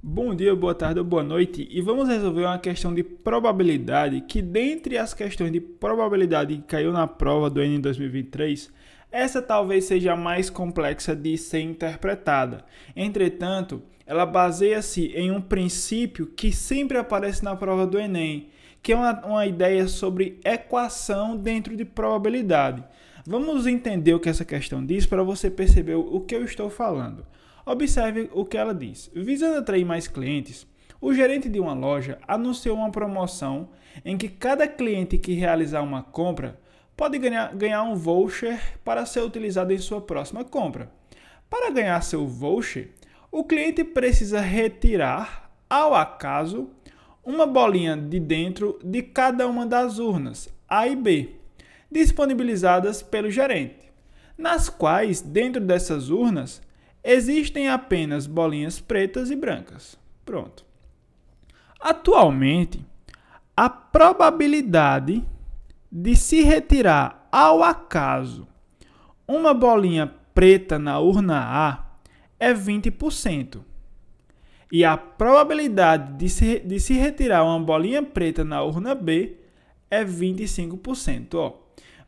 Bom dia, boa tarde ou boa noite, e vamos resolver uma questão de probabilidade que, dentre as questões de probabilidade que caiu na prova do Enem 2023, essa talvez seja a mais complexa de ser interpretada. Entretanto, ela baseia-se em um princípio que sempre aparece na prova do Enem, que é uma ideia sobre equação dentro de probabilidade. Vamos entender o que essa questão diz para você perceber o que eu estou falando. Observe o que ela diz. Visando atrair mais clientes, o gerente de uma loja anunciou uma promoção em que cada cliente que realizar uma compra pode ganhar um voucher para ser utilizado em sua próxima compra. Para ganhar seu voucher, o cliente precisa retirar, ao acaso, uma bolinha de dentro de cada uma das urnas A e B, disponibilizadas pelo gerente, nas quais, dentro dessas urnas, existem apenas bolinhas pretas e brancas. Pronto. Atualmente, a probabilidade de se retirar ao acaso uma bolinha preta na urna A é 20%. E a probabilidade de se retirar uma bolinha preta na urna B é 25%.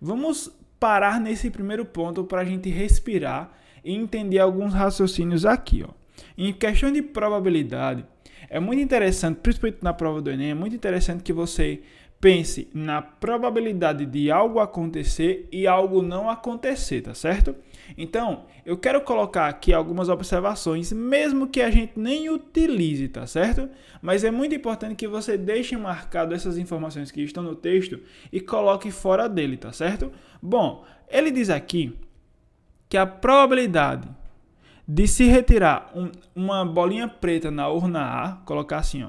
Vamos parar nesse primeiro ponto para a gente respirar e entender alguns raciocínios aqui. Em questão de probabilidade, é muito interessante, principalmente na prova do Enem, é muito interessante que você pense na probabilidade de algo acontecer e algo não acontecer, tá certo? Então, eu quero colocar aqui algumas observações, mesmo que a gente nem utilize, tá certo? Mas é muito importante que você deixe marcado essas informações que estão no texto e coloque fora dele, tá certo? Bom, ele diz aqui que a probabilidade de se retirar uma bolinha preta na urna A, colocar assim,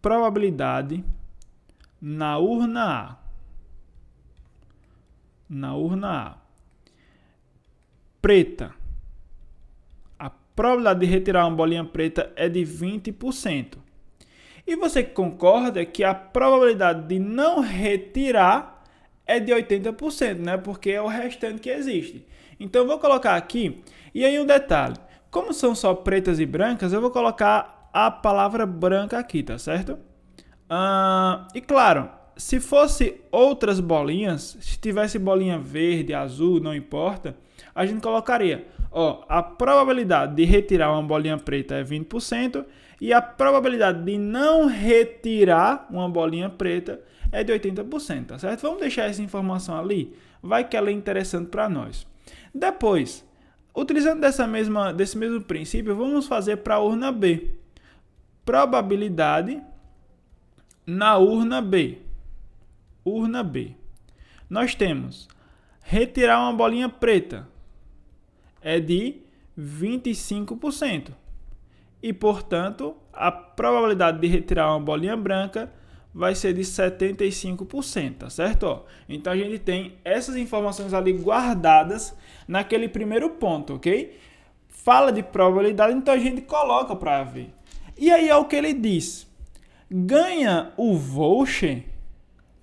probabilidade na urna A, preta, a probabilidade de retirar uma bolinha preta é de 20%. E você concorda que a probabilidade de não retirar é de 80%, né? Porque é o restante que existe. Então, eu vou colocar aqui, e aí um detalhe, como são só pretas e brancas, eu vou colocar a palavra branca aqui, tá certo? E claro, se fosse outras bolinhas, se tivesse bolinha verde, azul, não importa, a gente colocaria, a probabilidade de retirar uma bolinha preta é 20% e a probabilidade de não retirar uma bolinha preta é de 80%, tá certo? Vamos deixar essa informação ali, vai que ela é interessante para nós. Depois, utilizando desse mesmo princípio, vamos fazer para a urna B. Probabilidade na urna B. Urna B. Nós temos retirar uma bolinha preta é de 25%. E, portanto, a probabilidade de retirar uma bolinha branca vai ser de 75%, tá certo? Então, a gente tem essas informações ali guardadas naquele primeiro ponto, ok? Fala de probabilidade, então a gente coloca para ver. E aí é o que ele diz. Ganha o voucher,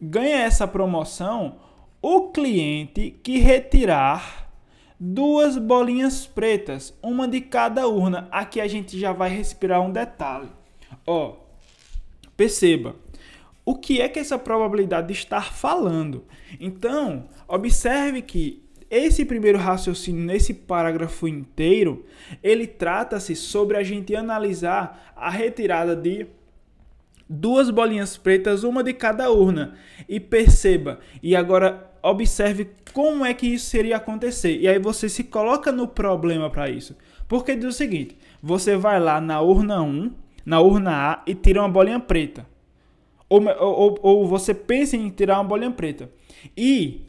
ganha essa promoção, o cliente que retirar duas bolinhas pretas, uma de cada urna. Aqui a gente já vai respirar um detalhe. Perceba. O que é que essa probabilidade está falando? Então, observe que esse primeiro raciocínio, nesse parágrafo inteiro, ele trata-se sobre a gente analisar a retirada de duas bolinhas pretas, uma de cada urna. E perceba, e agora observe como é que isso seria acontecer. E aí você se coloca no problema para isso. Porque diz o seguinte, você vai lá na urna 1, na urna A e tira uma bolinha preta. Ou você pensa em tirar uma bolinha preta. E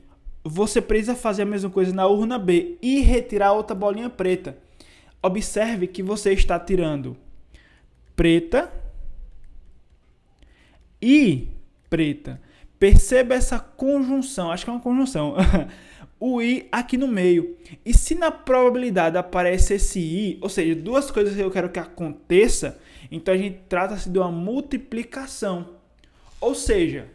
você precisa fazer a mesma coisa na urna B e retirar outra bolinha preta. Observe que você está tirando preta e preta. Perceba essa conjunção. Acho que é uma conjunção. O I aqui no meio. E se na probabilidade aparece esse I, ou seja, duas coisas que eu quero que aconteça, então a gente trata-se de uma multiplicação. Ou seja,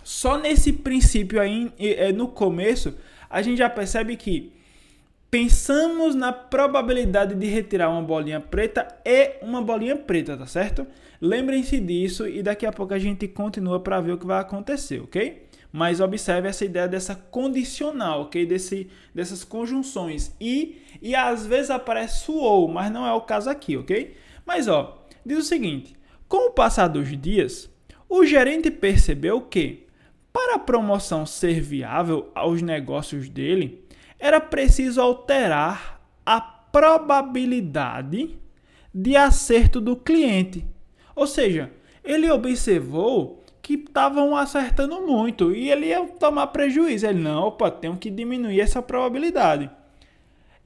só nesse princípio aí, no começo, a gente já percebe que pensamos na probabilidade de retirar uma bolinha preta e uma bolinha preta, tá certo? Lembrem-se disso e daqui a pouco a gente continua para ver o que vai acontecer, ok? Mas observe essa ideia dessa condicional, ok? Dessas conjunções. E às vezes aparece o ou, mas não é o caso aqui, ok? Mas, ó, diz o seguinte. Com o passar dos dias, o gerente percebeu que, para a promoção ser viável aos negócios dele, era preciso alterar a probabilidade de acerto do cliente. Ou seja, ele observou que estavam acertando muito e ele ia tomar prejuízo. Ele, não, opa, tenho que diminuir essa probabilidade.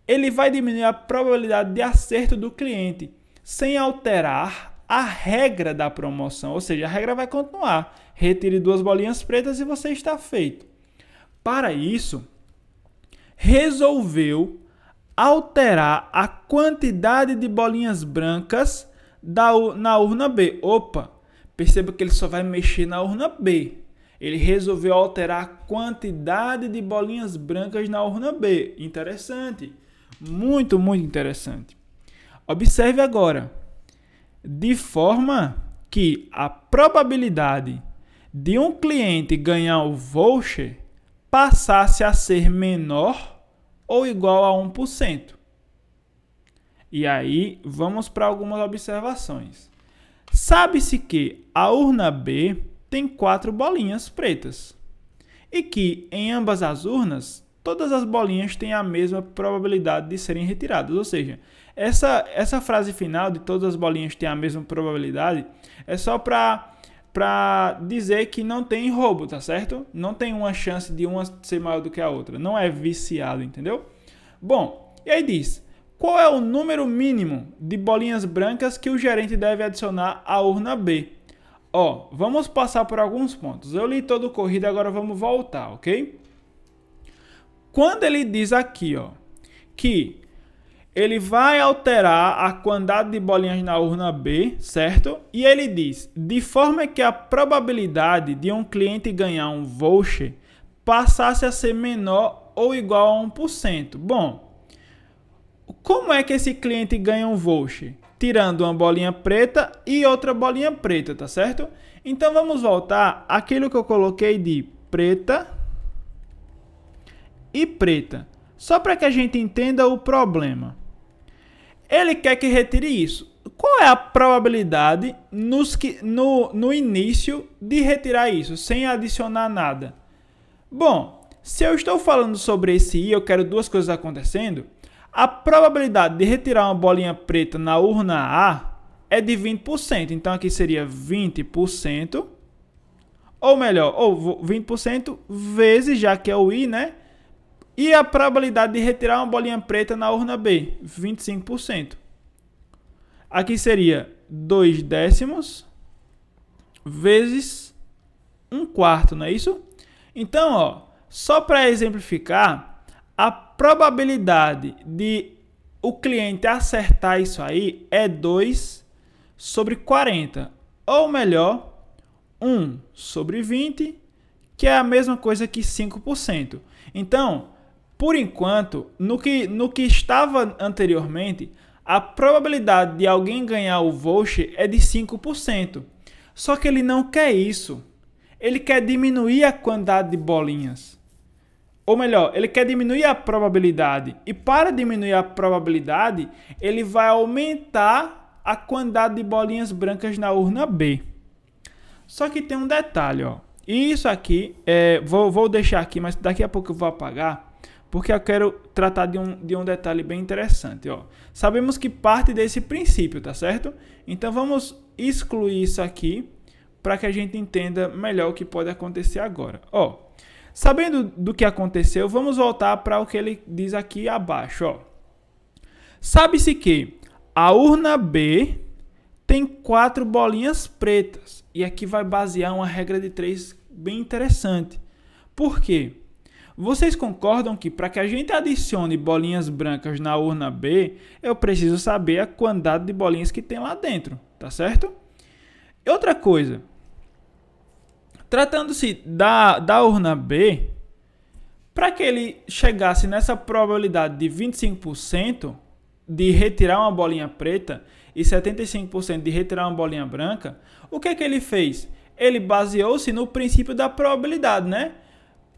Ele vai diminuir a probabilidade de acerto do cliente sem alterar a regra da promoção. Ou seja, a regra vai continuar. Retire 2 bolinhas pretas e você está feito. Para isso, resolveu alterar a quantidade de bolinhas brancas na urna B. Opa! Perceba que ele só vai mexer na urna B. Ele resolveu alterar a quantidade de bolinhas brancas na urna B. Interessante. Muito, muito interessante. Observe agora. De forma que a probabilidade de um cliente ganhar o voucher passasse a ser menor ou igual a 1%. E aí, vamos para algumas observações. Sabe-se que a urna B tem 4 bolinhas pretas e que em ambas as urnas, todas as bolinhas têm a mesma probabilidade de serem retiradas. Ou seja, essa frase final de todas as bolinhas têm a mesma probabilidade é só para dizer que não tem roubo, tá certo? Não tem uma chance de uma ser maior do que a outra. Não é viciado, entendeu? Bom, e aí diz... Qual é o número mínimo de bolinhas brancas que o gerente deve adicionar à urna B? Ó, vamos passar por alguns pontos. Eu li todo o corrido, agora vamos voltar, ok? Quando ele diz aqui, ó, que ele vai alterar a quantidade de bolinhas na urna B, certo? E ele diz, de forma que a probabilidade de um cliente ganhar um voucher passasse a ser menor ou igual a 1%. Bom, como é que esse cliente ganha um voucher? Tirando uma bolinha preta e outra bolinha preta, tá certo? Então vamos voltar àquilo que eu coloquei de preta e preta. Só para que a gente entenda o problema. Ele quer que retire isso. Qual é a probabilidade no início de retirar isso, sem adicionar nada? Bom, se eu estou falando sobre esse i, eu quero 2 coisas acontecendo. A probabilidade de retirar uma bolinha preta na urna A é de 20%. Então, aqui seria 20%. Ou melhor, 20% vezes, já que é o I, né? E a probabilidade de retirar uma bolinha preta na urna B, 25%. Aqui seria 2 décimos vezes 1/4, não é isso? Então, ó, só para exemplificar... A probabilidade de o cliente acertar isso aí é 2 sobre 40. Ou melhor, 1 sobre 20, que é a mesma coisa que 5%. Então, por enquanto, no que estava anteriormente, a probabilidade de alguém ganhar o voucher é de 5%. Só que ele não quer isso. Ele quer diminuir a quantidade de bolinhas. Ou melhor, ele quer diminuir a probabilidade. E para diminuir a probabilidade, ele vai aumentar a quantidade de bolinhas brancas na urna B. Só que tem um detalhe, ó. Isso aqui, vou deixar aqui, mas daqui a pouco eu vou apagar, porque eu quero tratar de um detalhe bem interessante, ó. Sabemos que parte desse princípio, tá certo? Então vamos excluir isso aqui para que a gente entenda melhor o que pode acontecer agora. Ó. Sabendo do que aconteceu, vamos voltar para o que ele diz aqui abaixo. Ó. Sabe-se que a urna B tem 4 bolinhas pretas. E aqui vai basear uma regra de 3 bem interessante. Por quê? Vocês concordam que para que a gente adicione bolinhas brancas na urna B, eu preciso saber a quantidade de bolinhas que tem lá dentro, tá certo? E outra coisa. Tratando-se da urna B, Para que ele chegasse nessa probabilidade de 25% de retirar uma bolinha preta e 75% de retirar uma bolinha branca, o que é que ele fez? Ele baseou-se no princípio da probabilidade, né?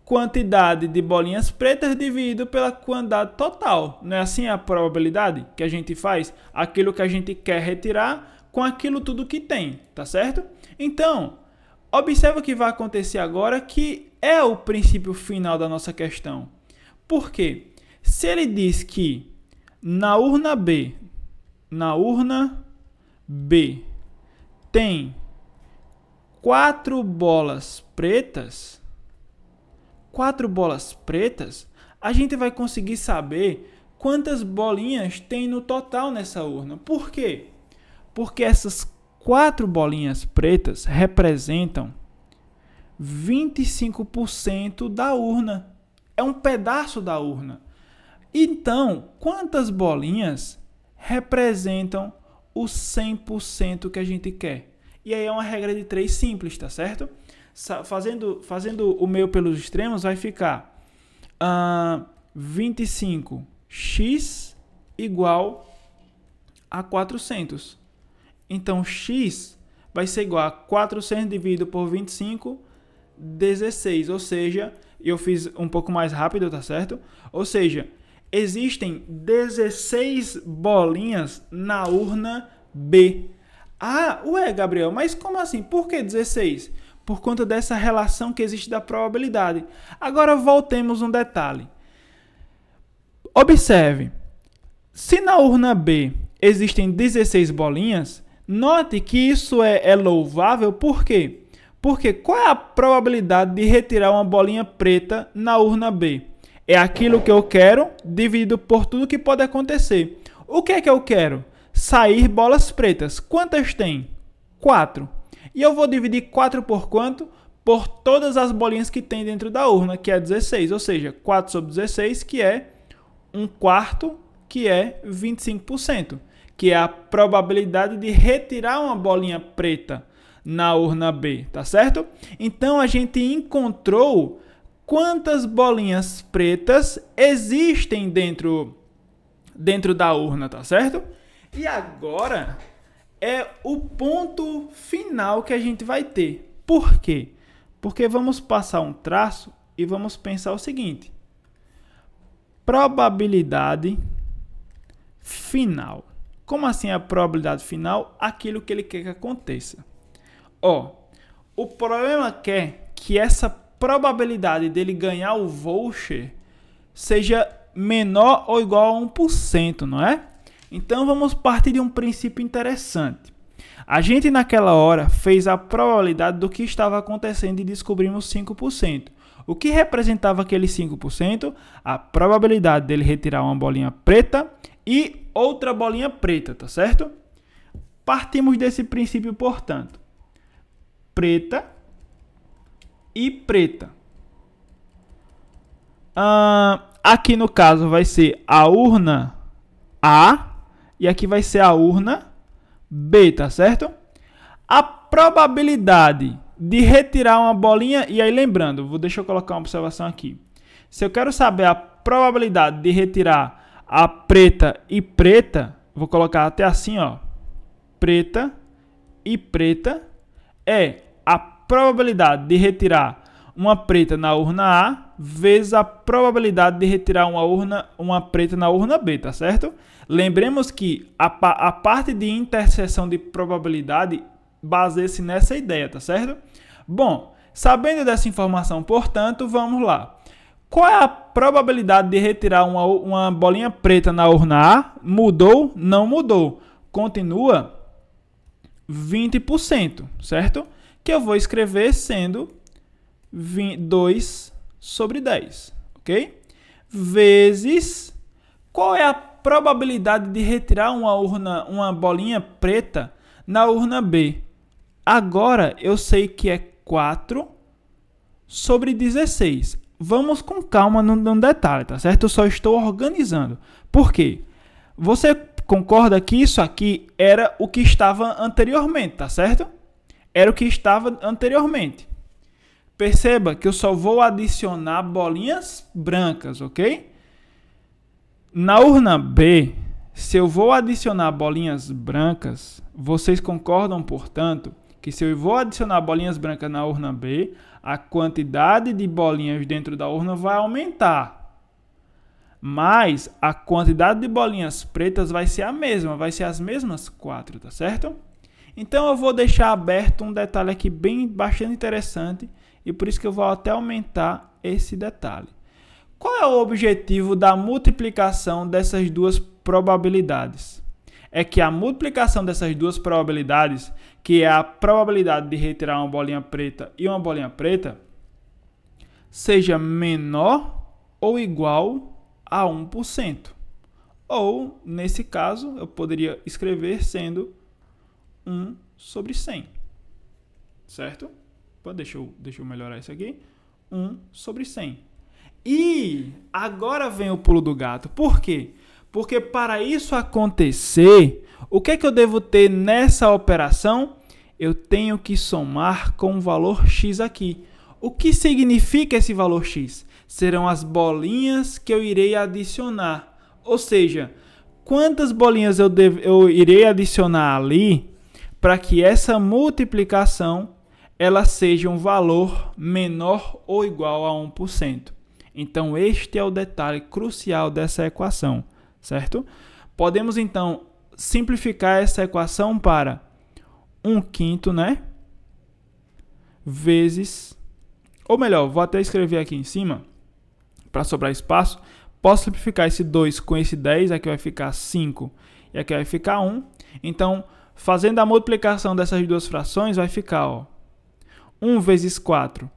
Quantidade de bolinhas pretas dividido pela quantidade total. Não é assim a probabilidade que a gente faz? Aquilo que a gente quer retirar com aquilo tudo que tem, tá certo? Então, observa o que vai acontecer agora, que é o princípio final da nossa questão. Por quê? Se ele diz que na urna B tem 4 bolas pretas, a gente vai conseguir saber quantas bolinhas tem no total nessa urna. Por quê? Porque essas 4 bolinhas pretas representam 25% da urna. É um pedaço da urna. Então, quantas bolinhas representam os 100% que a gente quer? E aí é uma regra de 3 simples, tá certo? Fazendo o meio pelos extremos, vai ficar 25x igual a 400. Então, x vai ser igual a 400 dividido por 25, 16. Ou seja, eu fiz um pouco mais rápido, tá certo? Ou seja, existem 16 bolinhas na urna B. Ah, ué, Gabriel, mas como assim? Por que 16? Por conta dessa relação que existe da probabilidade. Agora voltemos um detalhe. Observe, se na urna B existem 16 bolinhas, note que isso é louvável. Por quê? Porque qual é a probabilidade de retirar uma bolinha preta na urna B? É aquilo que eu quero dividido por tudo que pode acontecer. O que é que eu quero? Sair bolas pretas. Quantas tem? 4. E eu vou dividir 4 por quanto? Por todas as bolinhas que tem dentro da urna, que é 16. Ou seja, 4 sobre 16, que é 1/4, que é 25%. Que é a probabilidade de retirar uma bolinha preta na urna B, tá certo? Então, a gente encontrou quantas bolinhas pretas existem dentro da urna, tá certo? E agora é o ponto final que a gente vai ter. Por quê? Porque vamos passar um traço e vamos pensar o seguinte: probabilidade final. Como assim a probabilidade final? Aquilo que ele quer que aconteça. O problema é que essa probabilidade dele ganhar o voucher seja menor ou igual a 1%, não é? Então, vamos partir de um princípio interessante. A gente, naquela hora, fez a probabilidade do que estava acontecendo e descobrimos 5%. O que representava aquele 5%? A probabilidade dele retirar uma bolinha preta e outra bolinha preta, tá certo? Partimos desse princípio, portanto. Preta e preta. Aqui, no caso, vai ser a urna A. E aqui vai ser a urna B, tá certo? A probabilidade de retirar uma bolinha... E aí, lembrando, deixa eu colocar uma observação aqui. Se eu quero saber a probabilidade de retirar a preta e preta, vou colocar até assim, ó. Preta e preta é a probabilidade de retirar uma preta na urna A vezes a probabilidade de retirar uma preta na urna B, tá certo? Lembremos que a parte de interseção de probabilidade baseia-se nessa ideia, tá certo? Bom, sabendo dessa informação, portanto, vamos lá. Qual é a probabilidade de retirar uma bolinha preta na urna A? Mudou? Não mudou. Continua 20%, certo? Que eu vou escrever sendo 2 sobre 10, ok? Vezes, qual é a probabilidade de retirar uma bolinha preta na urna B? Agora, eu sei que é 4 sobre 16. Vamos com calma num detalhe, tá certo? Eu só estou organizando. Por quê? Você concorda que isso aqui era o que estava anteriormente, tá certo? Era o que estava anteriormente. Perceba que eu só vou adicionar bolinhas brancas, ok? Na urna B, se eu vou adicionar bolinhas brancas, vocês concordam, portanto, que se eu vou adicionar bolinhas brancas na urna B, a quantidade de bolinhas dentro da urna vai aumentar. Mas a quantidade de bolinhas pretas vai ser a mesma, vai ser as mesmas 4, tá certo? Então eu vou deixar aberto um detalhe aqui bastante interessante e por isso que eu vou até aumentar esse detalhe. Qual é o objetivo da multiplicação dessas duas probabilidades? É que a multiplicação dessas duas probabilidades, que é a probabilidade de retirar uma bolinha preta e uma bolinha preta, seja menor ou igual a 1%. Ou, nesse caso, eu poderia escrever sendo 1 sobre 100. Certo? Deixa eu melhorar isso aqui. 1 sobre 100. E agora vem o pulo do gato. Por quê? Porque para isso acontecer, o que é que eu devo ter nessa operação? Eu tenho que somar com o valor x aqui. O que significa esse valor x? Serão as bolinhas que eu irei adicionar. Ou seja, quantas bolinhas eu irei adicionar ali para que essa multiplicação ela seja um valor menor ou igual a 1%. Então, este é o detalhe crucial dessa equação, certo? Podemos, então, simplificar essa equação para 1/5, né? Vezes, ou melhor, vou até escrever aqui em cima, para sobrar espaço. Posso simplificar esse 2 com esse 10, aqui vai ficar 5 e aqui vai ficar 1. Então, fazendo a multiplicação dessas duas frações, vai ficar, ó, 1 vezes 4,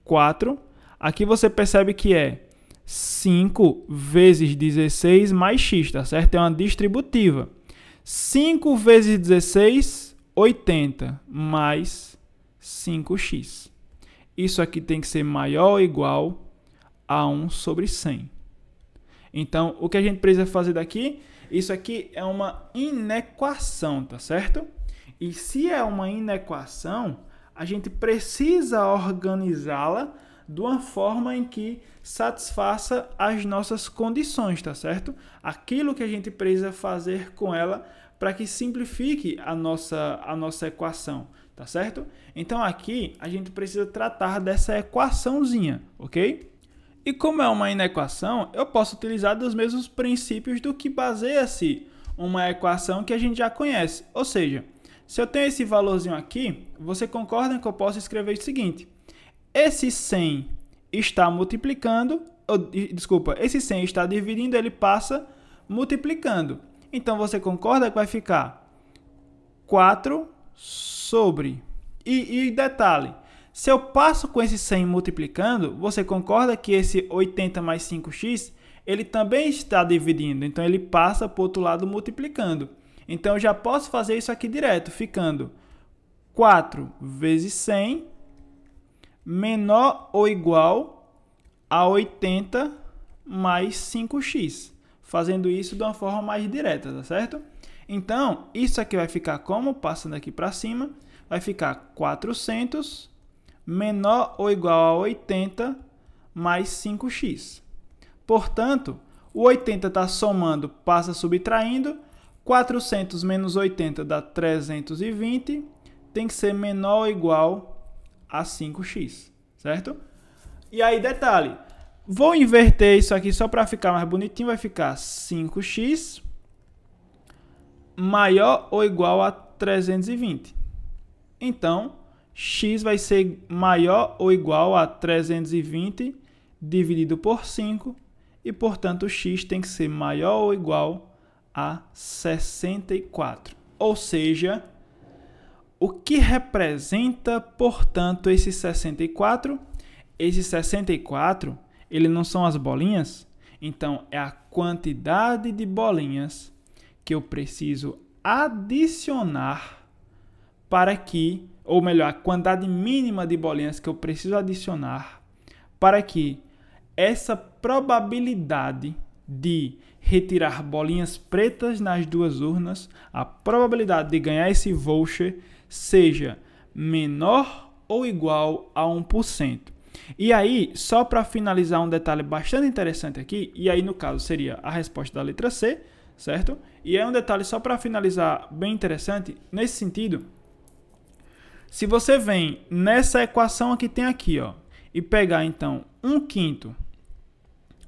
4. Aqui você percebe que é 5 vezes 16 mais x, tá certo? É uma distributiva. 5 vezes 16, 80, mais 5x. Isso aqui tem que ser maior ou igual a 1 sobre 100. Então, o que a gente precisa fazer daqui? Isso aqui é uma inequação, tá certo? E se é uma inequação, a gente precisa organizá-la de uma forma em que satisfaça as nossas condições, tá certo? Aquilo que a gente precisa fazer com ela para que simplifique a nossa equação, tá certo? Então aqui a gente precisa tratar dessa equaçãozinha, ok? E como é uma inequação, eu posso utilizar dos mesmos princípios do que baseia-se uma equação que a gente já conhece. Ou seja, se eu tenho esse valorzinho aqui, você concorda que eu posso escrever o seguinte: esse 100 está multiplicando, esse 100 está dividindo, ele passa multiplicando. Então, você concorda que vai ficar 4 sobre... E detalhe, se eu passo com esse 100 multiplicando, você concorda que esse 80 mais 5x, ele também está dividindo. Então, ele passa para o outro lado multiplicando. Então, eu já posso fazer isso aqui direto, ficando 4 vezes 100... menor ou igual a 80 mais 5x. Fazendo isso de uma forma mais direta, tá certo? Então, isso aqui vai ficar como? Passando aqui para cima, vai ficar 400 menor ou igual a 80 mais 5x. Portanto, o 80 está somando, passa subtraindo. 400 menos 80 dá 320. Tem que ser menor ou igual a 5x, certo? E aí, detalhe, vou inverter isso aqui só para ficar mais bonitinho, vai ficar 5x maior ou igual a 320. Então, x vai ser maior ou igual a 320 dividido por 5 e, portanto, x tem que ser maior ou igual a 64. Ou seja, o que representa, portanto, esse 64? Esse 64, ele não são as bolinhas, então é a quantidade de bolinhas que eu preciso adicionar para que, ou melhor, a quantidade mínima de bolinhas que eu preciso adicionar para que essa probabilidade de retirar bolinhas pretas nas duas urnas, a probabilidade de ganhar esse voucher seja menor ou igual a 1%. E aí, só para finalizar um detalhe bastante interessante aqui, e aí no caso seria a resposta da letra C, certo? E é um detalhe só para finalizar bem interessante, nesse sentido, se você vem nessa equação que tem aqui, ó, e pegar então 1/5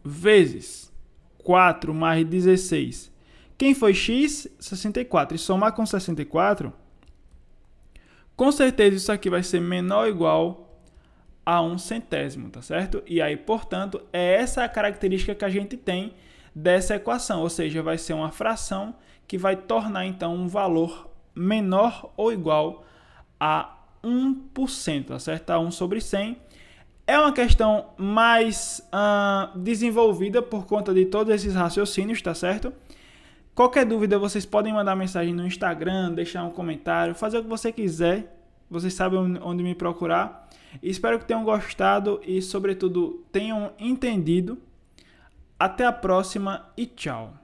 vezes 4 mais 16, quem foi x? 64, e somar com 64, com certeza isso aqui vai ser menor ou igual a 1/100, tá certo? E aí, portanto, é essa a característica que a gente tem dessa equação, ou seja, vai ser uma fração que vai tornar, então, um valor menor ou igual a 1%, tá certo? A 1/100. É uma questão mais desenvolvida por conta de todos esses raciocínios, tá certo? Qualquer dúvida, vocês podem mandar mensagem no Instagram, deixar um comentário, fazer o que você quiser. Vocês sabem onde me procurar. Espero que tenham gostado e, sobretudo, tenham entendido. Até a próxima e tchau!